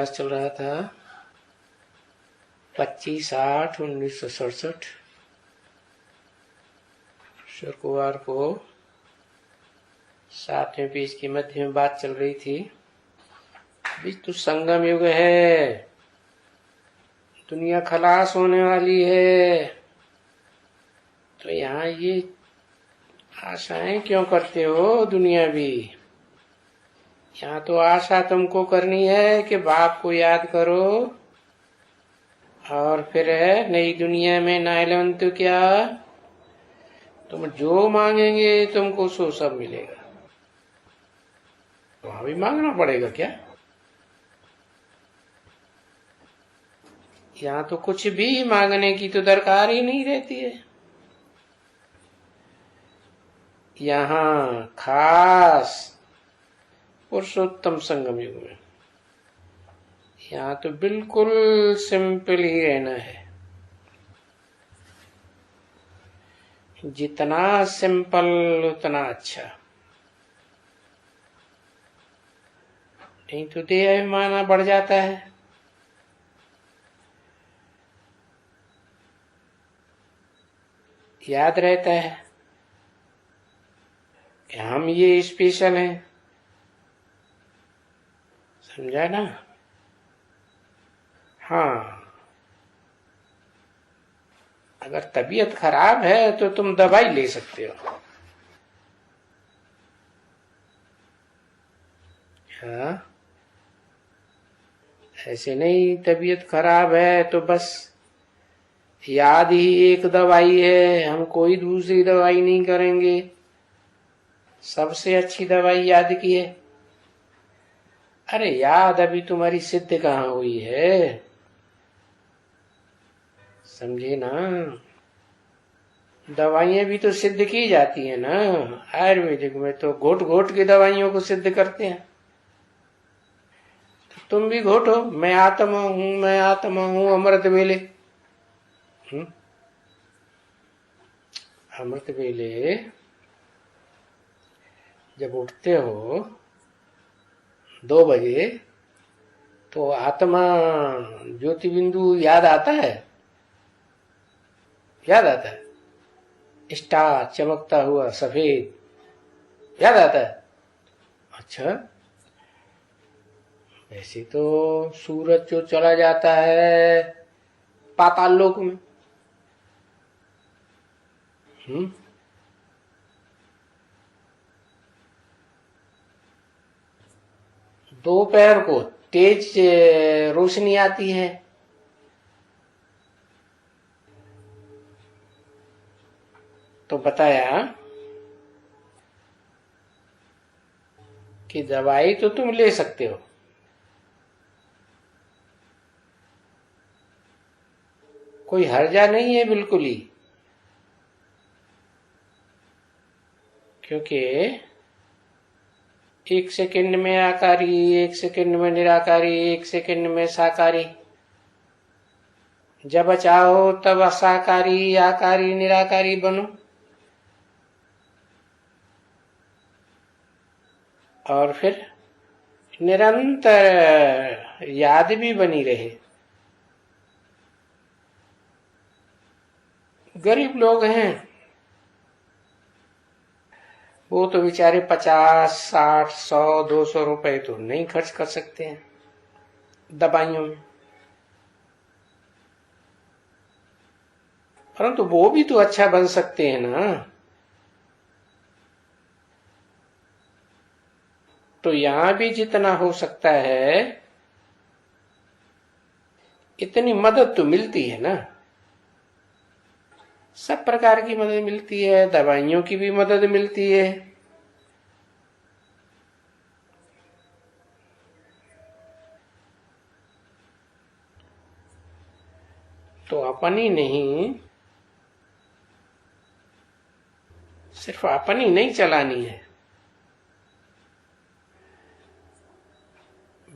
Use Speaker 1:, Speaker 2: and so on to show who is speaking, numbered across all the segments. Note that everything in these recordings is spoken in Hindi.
Speaker 1: क्लास चल रहा था 25/8/1967 शुक्रवार को 7वें पेज के मध्य में बात चल रही थी। अभी तो संगम युग है, दुनिया खलास होने वाली है, तो यहाँ ये आशाएं क्यों करते हो दुनिया भी। यहाँ तो आशा तुमको करनी है कि बाप को याद करो और फिर नई दुनिया में नायलन तो क्या, तुम जो मांगेंगे तुमको सो सब मिलेगा। वहां भी मांगना पड़ेगा क्या? यहाँ तो कुछ भी मांगने की तो दरकार ही नहीं रहती है। यहाँ खास पुरुषोत्तम संगम युग में यहाँ तो बिल्कुल सिंपल ही रहना है। जितना सिंपल उतना अच्छा, नहीं तो देहाभिमान बढ़ जाता है। याद रहता है कि हम ये स्पेशल हैं, समझा ना? हाँ, अगर तबीयत खराब है तो तुम दवाई ले सकते हो। हाँ, ऐसे नहीं तबीयत खराब है तो बस याद ही एक दवाई है, हम कोई दूसरी दवाई नहीं करेंगे, सबसे अच्छी दवाई याद की है। अरे याद अभी तुम्हारी सिद्ध कहाँ हुई है, समझे ना? दवाइयां भी तो सिद्ध की जाती है ना। आयुर्वेदिक में तो घोट घोट की दवाइयों को सिद्ध करते हैं। तो तुम भी घोटो, मैं आत्मा हूं, मैं आत्मा हूं, अमृत वेले। अमृत वेले जब उठते हो 2 बजे तो आत्मा ज्योति बिंदु याद आता है, याद आता है। स्टार चमकता हुआ सफेद याद आता है। अच्छा, वैसे तो सूरज जो चला जाता है पाताल लोक में, दोपहर को तेज रोशनी आती है, तो बताया कि दवाई तो तुम ले सकते हो, कोई हर्जा नहीं है बिल्कुल ही, क्योंकि 1 सेकंड में आकारी, 1 सेकंड में निराकारी, 1 सेकंड में साकारी, जब चाहो तब असाकारी आकारी निराकारी बनो और फिर निरंतर याद भी बनी रहे। गरीब लोग हैं वो तो बेचारे 50, 60, 100, 200 रुपए तो नहीं खर्च कर सकते हैं दवाइयों में, परंतु वो भी तो अच्छा बन सकते हैं ना। तो यहां भी जितना हो सकता है इतनी मदद तो मिलती है ना। सब प्रकार की मदद मिलती है, दवाइयों की भी मदद मिलती है। तो अपन ही नहीं, सिर्फ अपन ही नहीं चलानी है,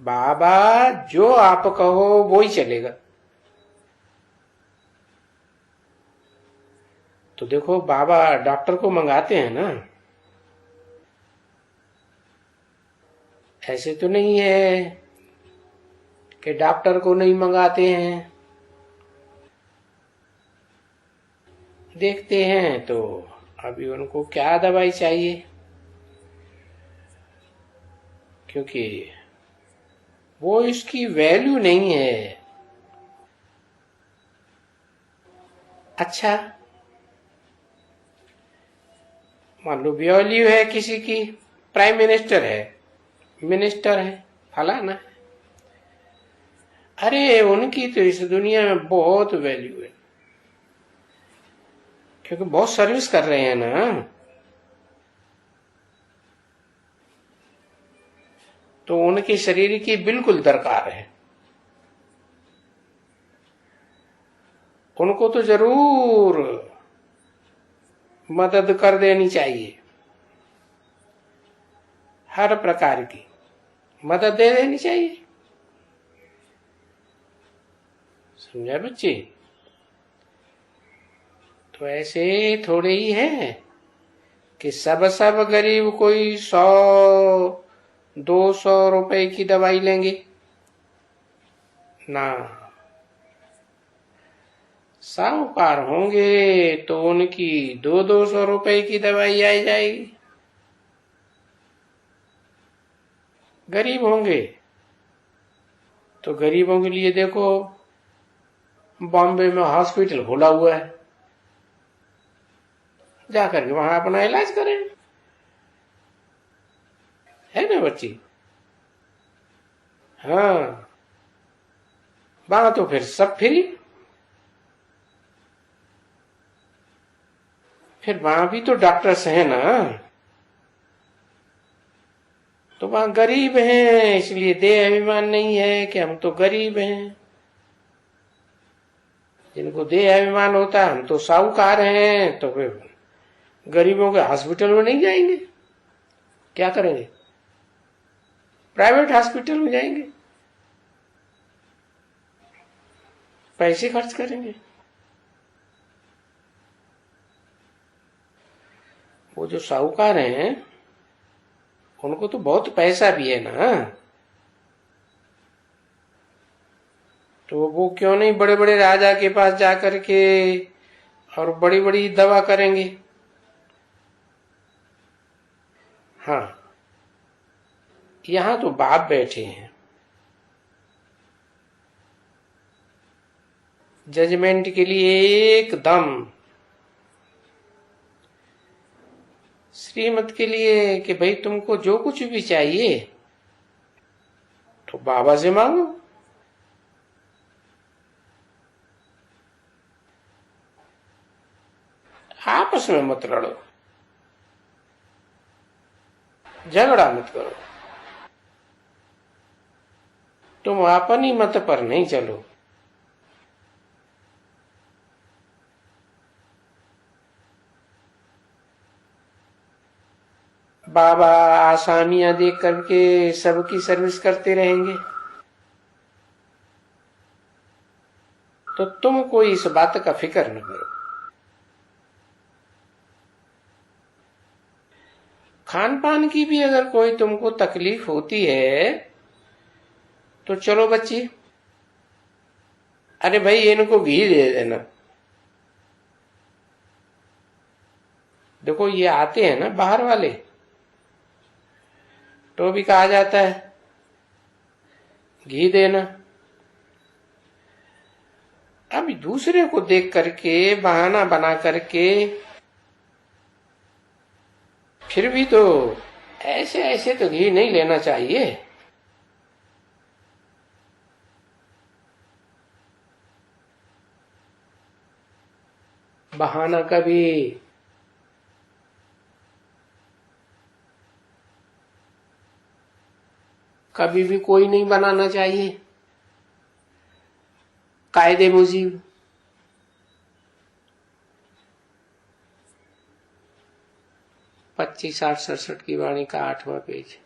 Speaker 1: बाबा जो आप कहो वो ही चलेगा। तो देखो बाबा डॉक्टर को मंगाते हैं ना, ऐसे तो नहीं है कि डॉक्टर को नहीं मंगाते हैं। देखते हैं तो अभी उनको क्या दवाई चाहिए, क्योंकि वो इसकी वैल्यू नहीं है। अच्छा, मान लो वैल्यू है किसी की, प्राइम मिनिस्टर है, मिनिस्टर है, फलाना है, अरे उनकी तो इस दुनिया में बहुत वैल्यू है, क्योंकि बहुत सर्विस कर रहे हैं ना। तो उनके शरीर की बिल्कुल दरकार है, उनको तो जरूर मदद कर देनी चाहिए, हर प्रकार की मदद दे देनी चाहिए। समझा बच्चे? तो ऐसे थोड़े ही है कि सब गरीब कोई 100-200 रुपए की दवाई लेंगे ना। साहूकार होंगे तो उनकी 200-200 रुपए की दवाई आई जाएगी। गरीब होंगे तो गरीबों के लिए देखो, बॉम्बे में हॉस्पिटल खुला हुआ है, जाकर के वहां अपना इलाज करें, है ना बच्ची? हाँ, वहां तो फिर सब फ्री, फिर वहां भी तो डॉक्टर्स हैं ना। तो वहां गरीब हैं, इसलिए देह अभिमान नहीं है कि हम तो गरीब हैं। जिनको देह अभिमान होता है, हम तो साहूकार हैं, तो फिर गरीबों के हॉस्पिटल में नहीं जाएंगे, क्या करेंगे? प्राइवेट हॉस्पिटल में जाएंगे, पैसे खर्च करेंगे। वो जो साहूकार हैं उनको तो बहुत पैसा भी है ना, तो वो क्यों नहीं बड़े बड़े राजा के पास जाकर के और बड़ी बड़ी दवा करेंगे। हाँ, यहां तो बाप बैठे हैं, जजमेंट के लिए एकदम श्रीमत के लिए कि भाई तुमको जो कुछ भी चाहिए तो बाबा से मांगो। आपस में मत लड़ो, झगड़ा मत करो, तुम अपनी मत पर नहीं चलो। बाबा आसामियां देख करके सबकी सर्विस करते रहेंगे, तो तुम कोई इस बात का फिक्र न करो। खान पान की भी अगर कोई तुमको तकलीफ होती है तो चलो बच्ची, अरे भाई इनको घी दे देना। देखो ये आते हैं ना बाहर वाले, तो भी कहा जाता है घी देना। अभी दूसरे को देख करके बहाना बना करके फिर भी तो ऐसे ऐसे तो घी नहीं लेना चाहिए। बहाना कभी भी कोई नहीं बनाना चाहिए, कायदे मुजीब। पच्चीस 67 की वाणी का 8वां पेज।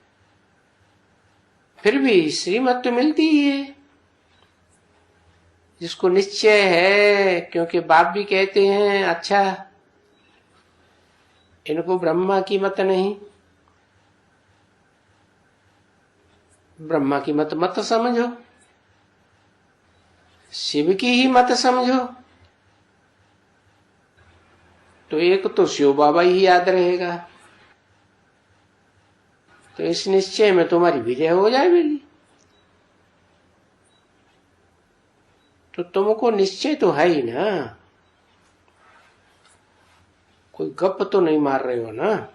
Speaker 1: फिर भी श्रीमत तो मिलती ही है, जिसको निश्चय है, क्योंकि बाप भी कहते हैं अच्छा इनको ब्रह्मा की मत नहीं, ब्रह्मा की मत मत समझो, शिव की ही मत समझो तो एक तो शिव बाबा ही याद रहेगा, तो इस निश्चय में तुम्हारी विजय हो जाएगी। तो तुमको निश्चय तो है ही ना, कोई गप तो नहीं मार रहे हो ना?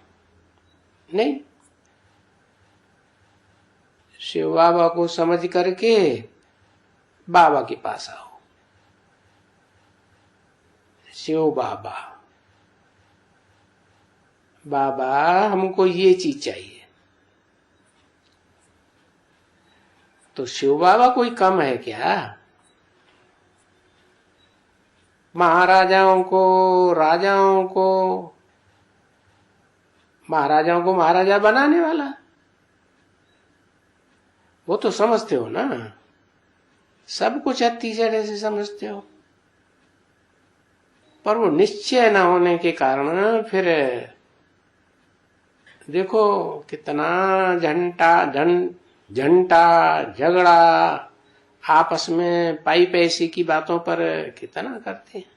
Speaker 1: नहीं, शिव बाबा को समझ करके बाबा के पास आओ। शिव बाबा, बाबा हमको ये चीज चाहिए। तो शिव बाबा कोई कम है क्या? महाराजाओं को महाराजा बनाने वाला, वो तो समझते हो ना, सब कुछ अतिशय से समझते हो। पर वो निश्चय न होने के कारण फिर देखो कितना झंटा झगड़ा आपस में पाई पैसे की बातों पर कितना करते हैं।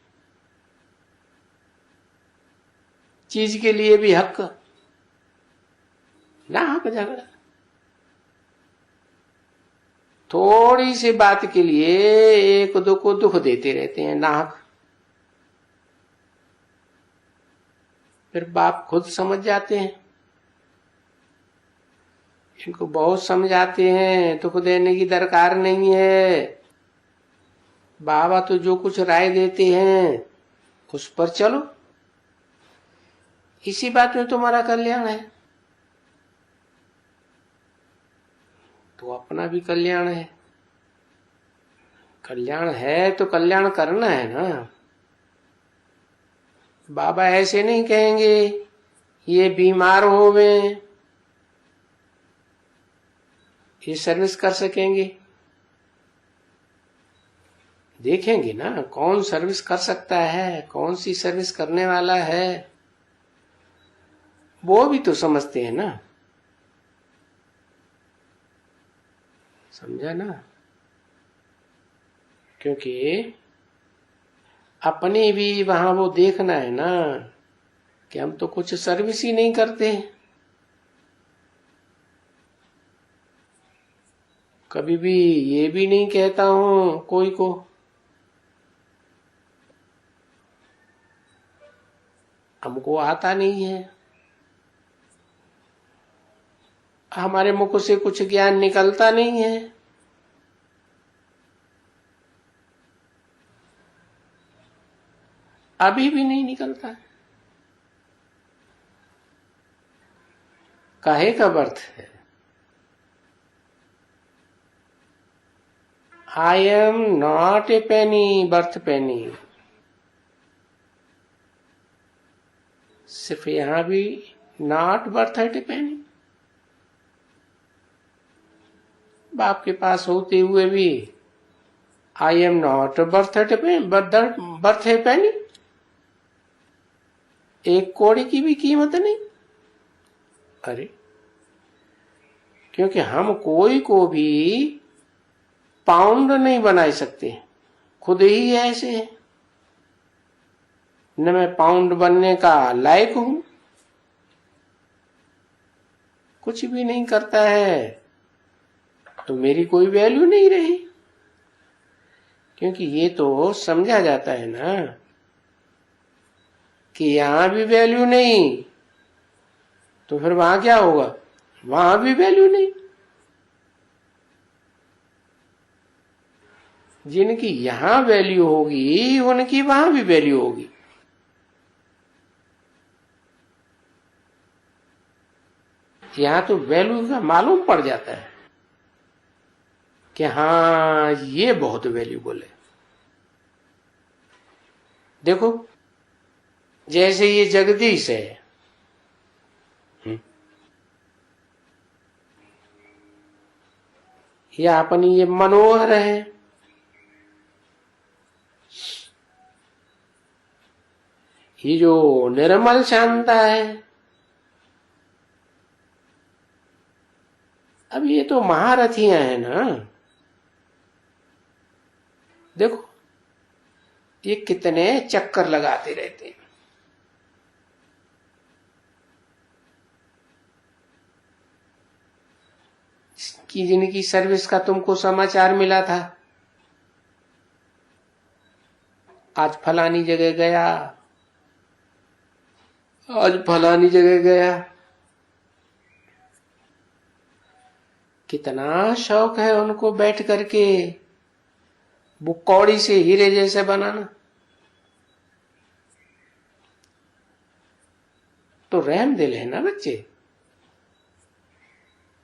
Speaker 1: चीज के लिए भी हक ना, हक झगड़ा, थोड़ी सी बात के लिए एक दो को दुख देते रहते हैं नाहक। फिर बाप खुद समझ जाते हैं, इनको बहुत समझाते हैं, दुख देने की दरकार नहीं है। बाबा तो जो कुछ राय देते हैं उस पर चलो, इसी बात में तुम्हारा कल्याण है। तो अपना भी कल्याण है, कल्याण है तो कल्याण करना है ना। बाबा ऐसे नहीं कहेंगे ये बीमार हो गए, ये सर्विस कर सकेंगे। देखेंगे ना कौन सर्विस कर सकता है, कौन सी सर्विस करने वाला है, वो भी तो समझते हैं ना। समझा ना? क्योंकि अपनी भी वहां वो देखना है ना कि हम तो कुछ सर्विस ही नहीं करते। कभी भी ये भी नहीं कहता हूं कोई को हमको आता नहीं है, हमारे मुख से कुछ ज्ञान निकलता नहीं है। अभी भी नहीं निकलता। काहे का अर्थ है? I am not a penny birth penny. सिर्फ यहां भी not birth at a penny. बाप के पास होते हुए भी I am not birth at a birth a penny. एक कौड़ी की भी कीमत नहीं। अरे क्योंकि हम कोई को भी पाउंड नहीं बना सकते, खुद ही ऐसे है। न मैं पाउंड बनने का लायक हूं, कुछ भी नहीं करता है तो मेरी कोई वैल्यू नहीं रही। क्योंकि ये तो समझा जाता है ना कि यहां भी वैल्यू नहीं तो फिर वहां क्या होगा? वहां भी वैल्यू नहीं। जिनकी यहां वैल्यू होगी उनकी वहां भी वैल्यू होगी। यहां तो वैल्यू का मालूम पड़ जाता है कि हाँ ये बहुत वैल्यूबल है। देखो जैसे ये जगदीश है, या अपनी ये मनोहर है, ये जो निर्मल शांता है, अब ये तो महारथियां हैं ना। देखो ये कितने चक्कर लगाते रहते हैं। कि जिनकी सर्विस का तुमको समाचार मिला था, आज फलानी जगह गया, आज फलानी जगह गया, कितना शौक है उनको बैठ करके वो कौड़ी से हीरे जैसे बनाना। तो रहम दिल है ना बच्चे,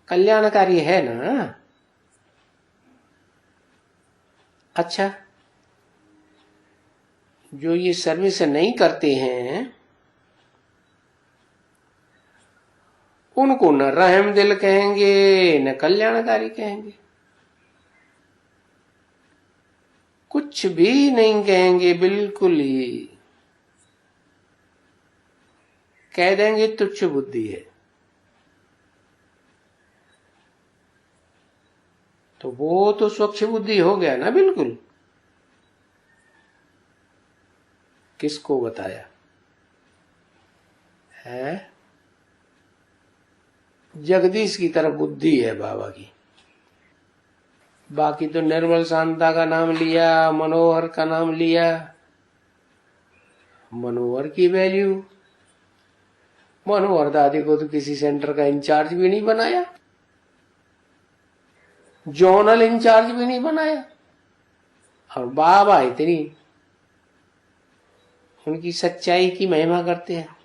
Speaker 1: कल्याणकारी है ना। अच्छा, जो ये सर्विस नहीं करते हैं उनको न रहम दिल कहेंगे न कल्याणकारी कहेंगे, कुछ भी नहीं कहेंगे, बिल्कुल ही कह देंगे तुच्छ बुद्धि है। तो वो तो स्वच्छ बुद्धि हो गया ना बिल्कुल। किसको बताया है? जगदीश की तरफ बुद्धि है बाबा की। बाकी तो निर्मल शांता का नाम लिया, मनोहर का नाम लिया, मनोहर की वैल्यू, मनोहर दादी को तो किसी सेंटर का इंचार्ज भी नहीं बनाया, जोनल इंचार्ज भी नहीं बनाया, और बाबा इतनी उनकी सच्चाई की महिमा करते हैं।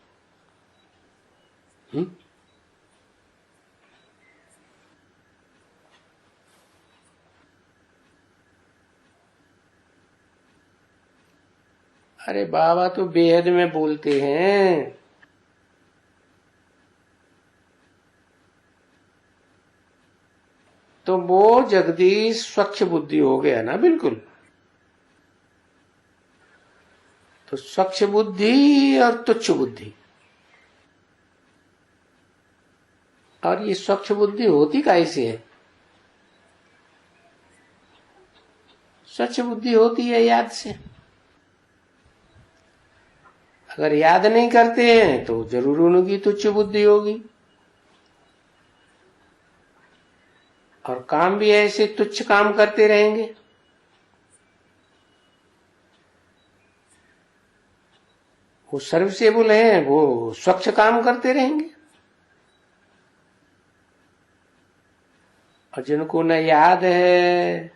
Speaker 1: अरे बाबा तो बेहद में बोलते हैं। तो वो जगदीश स्वच्छ बुद्धि हो गया ना बिल्कुल। तो स्वच्छ बुद्धि और तुच्छ बुद्धि, और ये स्वच्छ बुद्धि होती कैसे है? स्वच्छ बुद्धि होती है याद से। अगर याद नहीं करते हैं तो जरूर उनकी तुच्छ बुद्धि होगी, और काम भी ऐसे तुच्छ काम करते रहेंगे। वो सर्विसेबल हैं, वो स्वच्छ काम करते रहेंगे। और जिनको न याद है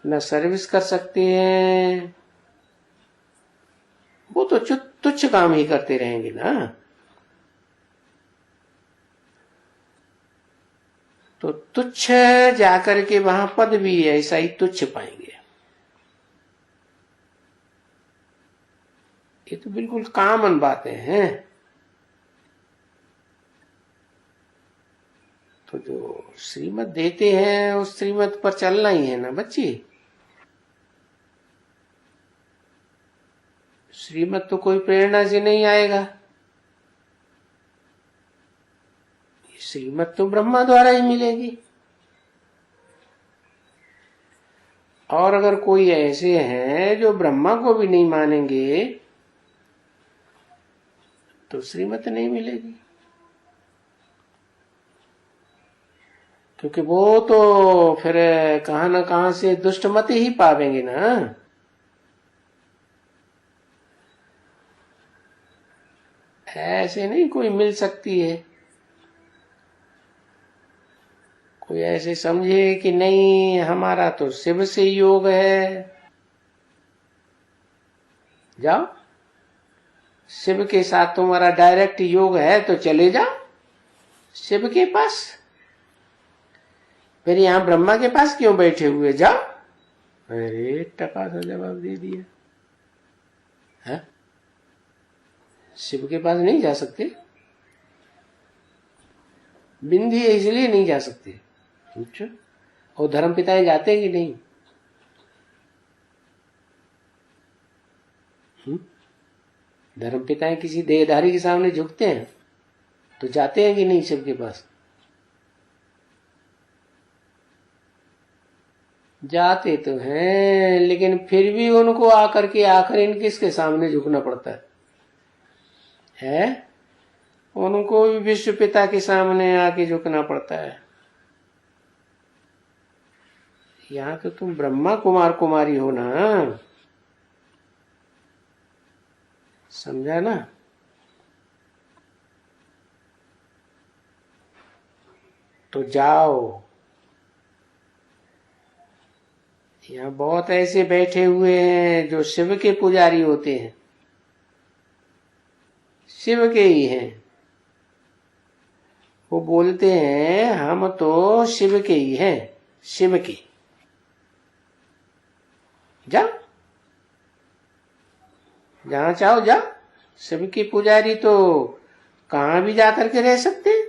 Speaker 1: न सर्विस कर सकते हैं, वो तो तुच्छ काम ही करते रहेंगे ना। तो तुच्छ जाकर के वहां पद भी ऐसा ही तुच्छ पाएंगे। ये तो बिल्कुल कॉमन बातें हैं। तो जो श्रीमत देते हैं उस श्रीमत पर चलना ही है ना बच्ची। श्रीमत तो कोई प्रेरणा से नहीं आएगा, श्रीमत तो ब्रह्मा द्वारा ही मिलेगी। और अगर कोई ऐसे हैं जो ब्रह्मा को भी नहीं मानेंगे तो श्रीमत नहीं मिलेगी, क्योंकि वो तो फिर कहां ना कहां से दुष्ट मत ही पावेंगे ना। ऐसे नहीं कोई मिल सकती है। कोई ऐसे समझे कि नहीं हमारा तो शिव से योग है, जाओ शिव के साथ तुम्हारा डायरेक्ट योग है तो चले जाओ शिव के पास, फिर यहां ब्रह्मा के पास क्यों बैठे हुए, जाओ। अरे टका सा जवाब दे दिया है? शिव के पास नहीं जा सकते, बिंदी है इसलिए नहीं जा सकते। अच्छा, और धर्म पिताएं जाते हैं कि नहीं? धर्म पिताएं किसी देहधारी के सामने झुकते हैं तो जाते हैं कि नहीं शिव के पास? जाते तो हैं, लेकिन फिर भी उनको आकर के आखिर किसके सामने झुकना पड़ता है? उनको भी विश्व पिता के सामने आके झुकना पड़ता है। यहाँ तो तुम ब्रह्मा कुमार कुमारी हो ना, समझा ना? तो जाओ। यहाँ बहुत ऐसे बैठे हुए हैं जो शिव के पुजारी होते हैं, शिव के ही हैं। वो बोलते हैं हम तो शिव के ही हैं, शिव के। जा, जहां चाहो जा। शिव के पुजारी तो कहां भी जाकर के रह सकते हैं,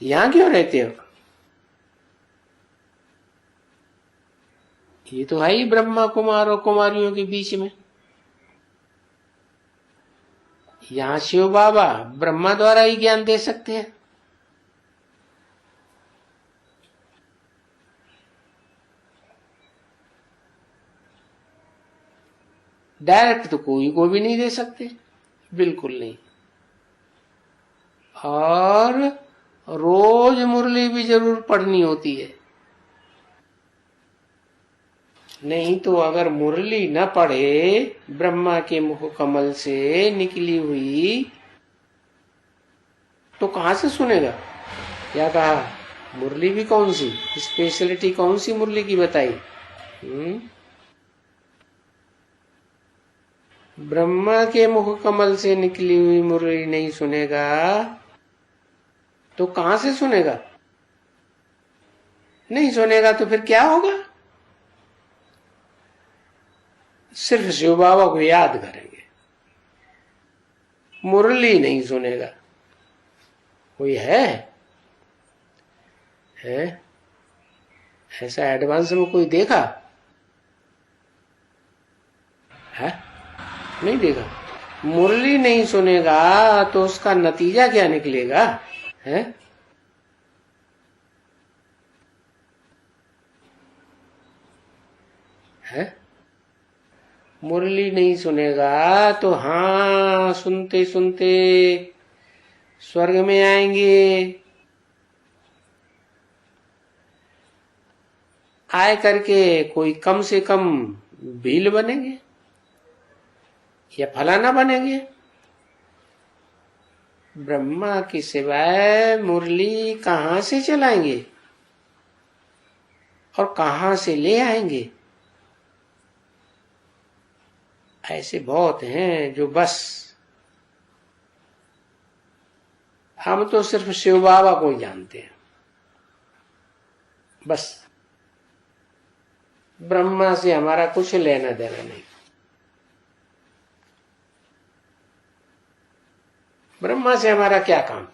Speaker 1: यहां क्यों रहते हो? ये तो है ही ब्रह्मा कुमार और कुमारियों के बीच में। यहां शिव बाबा ब्रह्मा द्वारा ही ज्ञान दे सकते हैं। डायरेक्ट तो कोई को भी नहीं दे सकते, बिल्कुल नहीं। और रोज मुरली भी जरूर पढ़नी होती है। नहीं तो अगर मुरली न पढ़े, ब्रह्मा के मुख कमल से निकली हुई, तो कहां से सुनेगा? क्या कहा? मुरली भी कौन सी स्पेशलिटी, कौन सी मुरली की बताई? ब्रह्मा के मुख कमल से निकली हुई मुरली नहीं सुनेगा तो कहां से सुनेगा? नहीं सुनेगा तो फिर क्या होगा? सिर्फ शिव बाबा को याद करेंगे, मुरली नहीं सुनेगा। कोई है ऐसा एडवांस में कोई देखा है? नहीं देखा। मुरली नहीं सुनेगा तो उसका नतीजा क्या निकलेगा? है मुरली नहीं सुनेगा तो हाँ, सुनते सुनते स्वर्ग में आएंगे। आए करके कोई कम से कम भील बनेंगे या फलाना बनेंगे। ब्रह्मा के सिवाय मुरली कहां से चलाएंगे और कहां से ले आएंगे? ऐसे बहुत हैं जो बस हम तो सिर्फ शिव बाबा को ही जानते हैं, बस ब्रह्मा से हमारा कुछ लेना देना नहीं। ब्रह्मा से हमारा क्या काम?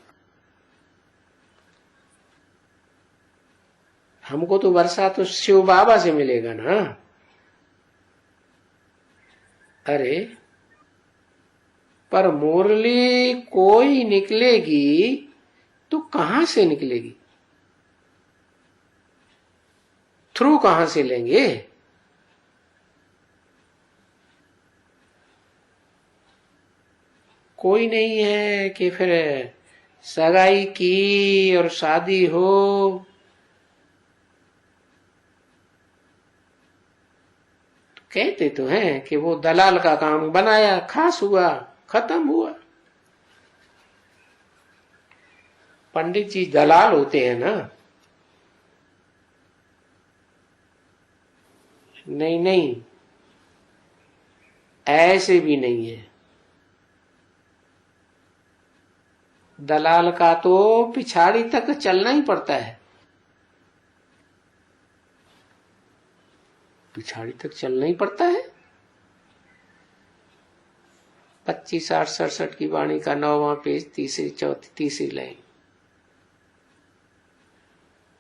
Speaker 1: हमको तो वर्षा तो शिव बाबा से मिलेगा ना। अरे पर मुरली कोई निकलेगी तो कहां से निकलेगी? थ्रू कहां से लेंगे? कोई नहीं है कि फिर सगाई की और शादी हो, कहते तो हैं कि वो दलाल का काम बनाया, खास हुआ, खत्म हुआ। पंडित जी दलाल होते हैं ना? नहीं नहीं, ऐसे भी नहीं है। दलाल का तो पिछाड़ी तक चलना ही पड़ता है, पिछाड़ी तक चलना ही पड़ता है। 25, 8, 67 की वाणी का 9वां पेज, तीसरी लाइन।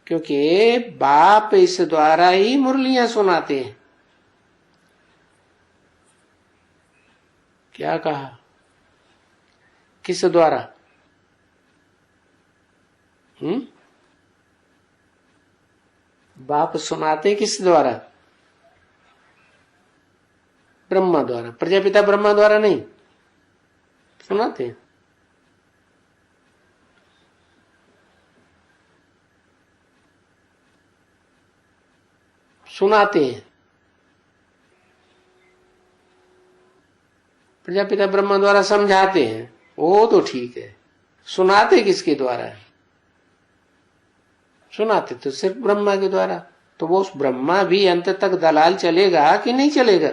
Speaker 1: क्योंकि बाप इस द्वारा ही मुरलियां सुनाते हैं। क्या कहा? किस द्वारा? बाप सुनाते किस द्वारा? ब्रह्मा द्वारा। प्रजापिता ब्रह्मा द्वारा नहीं सुनाते। सुनाते हैं। प्रजापिता ब्रह्मा द्वारा समझाते हैं, वो तो ठीक है। सुनाते किसके द्वारा है? सुनाते तो सिर्फ ब्रह्मा के द्वारा। तो वो ब्रह्मा भी अंत तक दलाल चलेगा कि नहीं चलेगा?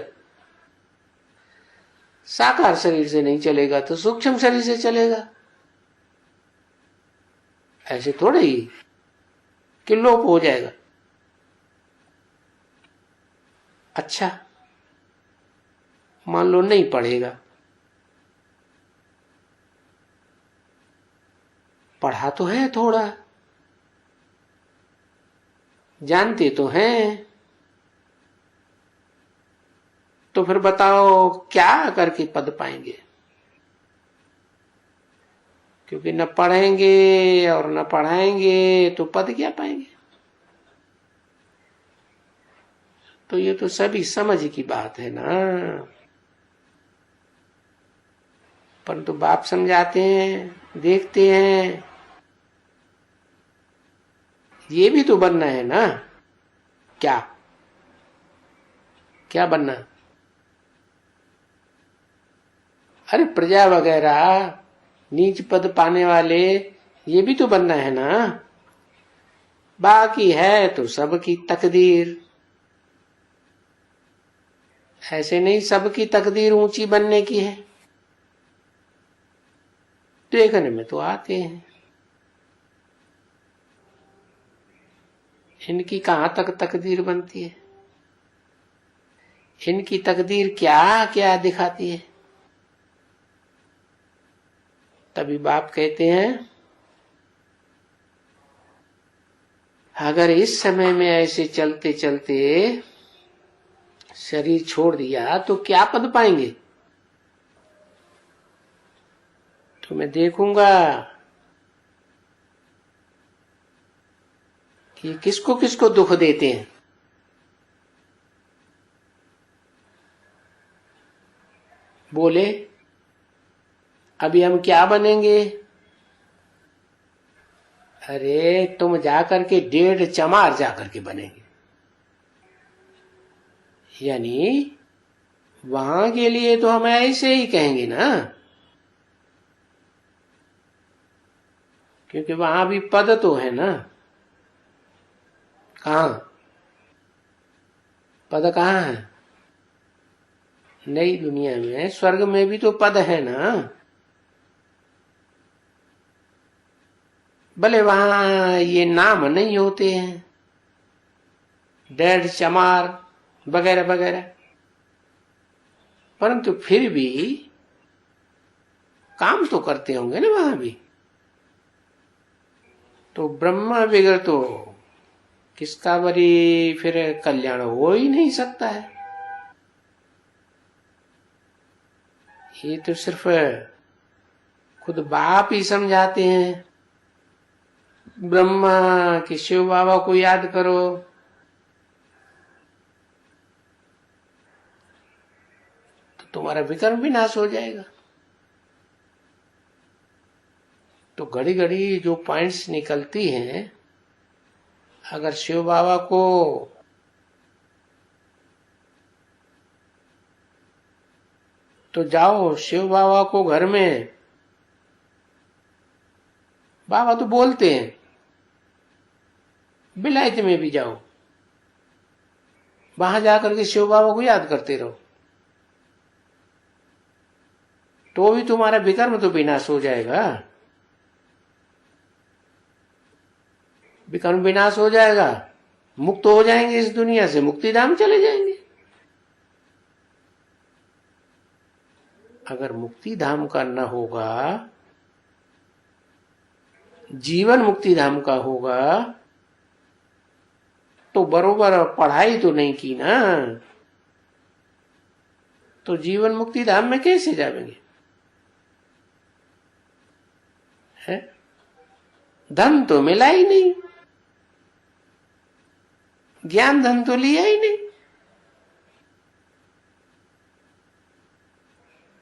Speaker 1: साकार शरीर से नहीं चलेगा तो सूक्ष्म शरीर से चलेगा। ऐसे थोड़े ही कि लोप हो जाएगा। अच्छा, मान लो नहीं पढ़ेगा, पढ़ा तो है, थोड़ा जानते तो हैं, तो फिर बताओ क्या करके पद पाएंगे? क्योंकि न पढ़ेंगे और न पढ़ाएंगे तो पद क्या पाएंगे? तो ये तो सभी समझ की बात है ना। परंतु बाप समझाते हैं, देखते हैं, ये भी तो बनना है ना। क्या क्या बनना? अरे प्रजा वगैरह नीच पद पाने वाले, ये भी तो बनना है ना। बाकी है तो सबकी तकदीर। ऐसे नहीं सबकी तकदीर ऊंची बनने की है, देखने में तो आते हैं। इनकी कहां तक तकदीर बनती है? इनकी तकदीर क्या क्या दिखाती है? तभी बाप कहते हैं, अगर इस समय में ऐसे चलते चलते शरीर छोड़ दिया तो क्या पद पाएंगे? तो मैं देखूंगा कि किसको किसको दुख देते हैं। बोले अभी हम क्या बनेंगे? अरे तुम जाकर के 1.5 चमार जाकर के बनेंगे। यानी वहां के लिए तो हम ऐसे ही कहेंगे ना, क्योंकि वहां भी पद तो है ना। कहां पद? कहां है? नई दुनिया में, स्वर्ग में भी तो पद है ना। भले वहां ये नाम नहीं होते हैं, 1.5 चमार वगैरह वगैरह, परंतु फिर भी काम तो करते होंगे ना वहां भी। तो ब्रह्मा बगैर तो किसका बरी फिर कल्याण हो ही नहीं सकता है। ये तो सिर्फ खुद बाप ही समझाते हैं। ब्रह्मा कि शिव बाबा को याद करो, तो तुम्हारा विकर्म विनाश हो जाएगा। तो घड़ी घड़ी जो पॉइंट्स निकलती हैं, अगर शिव बाबा को तो जाओ शिव बाबा को घर में, बाबा तो बोलते हैं, बिलायत में भी जाओ, वहां जाकर के शिव बाबा को याद करते रहो, तो भी तुम्हारा विकर्म तो विनाश हो जाएगा। विकर्म विनाश हो जाएगा, मुक्त हो जाएंगे इस दुनिया से, मुक्तिधाम चले जाएंगे। अगर मुक्तिधाम का न होगा, जीवन मुक्तिधाम का होगा, तो बरोबर पढ़ाई तो नहीं की ना, तो जीवन मुक्तिधाम में कैसे जाएंगे? है? धन तो मिला ही नहीं। ज्ञान धन तो लिया ही नहीं।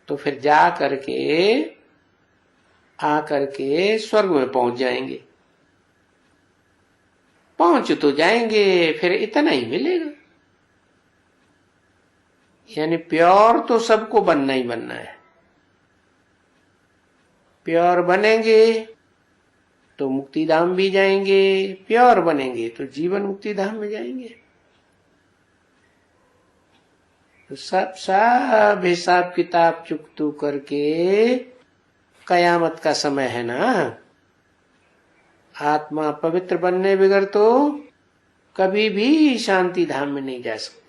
Speaker 1: तो फिर जा करके आकर के स्वर्ग में पहुंच जाएंगे। पहुंच तो जाएंगे, फिर इतना ही मिलेगा। यानी प्योर तो सबको बनना ही बनना है। प्योर बनेंगे तो मुक्ति धाम भी जाएंगे, प्योर बनेंगे तो जीवन मुक्ति धाम में जाएंगे। तो सब हिसाब किताब चुकतू करके कयामत का समय है ना। आत्मा पवित्र बनने बगैर तो कभी भी शांति धाम में नहीं जा सकता।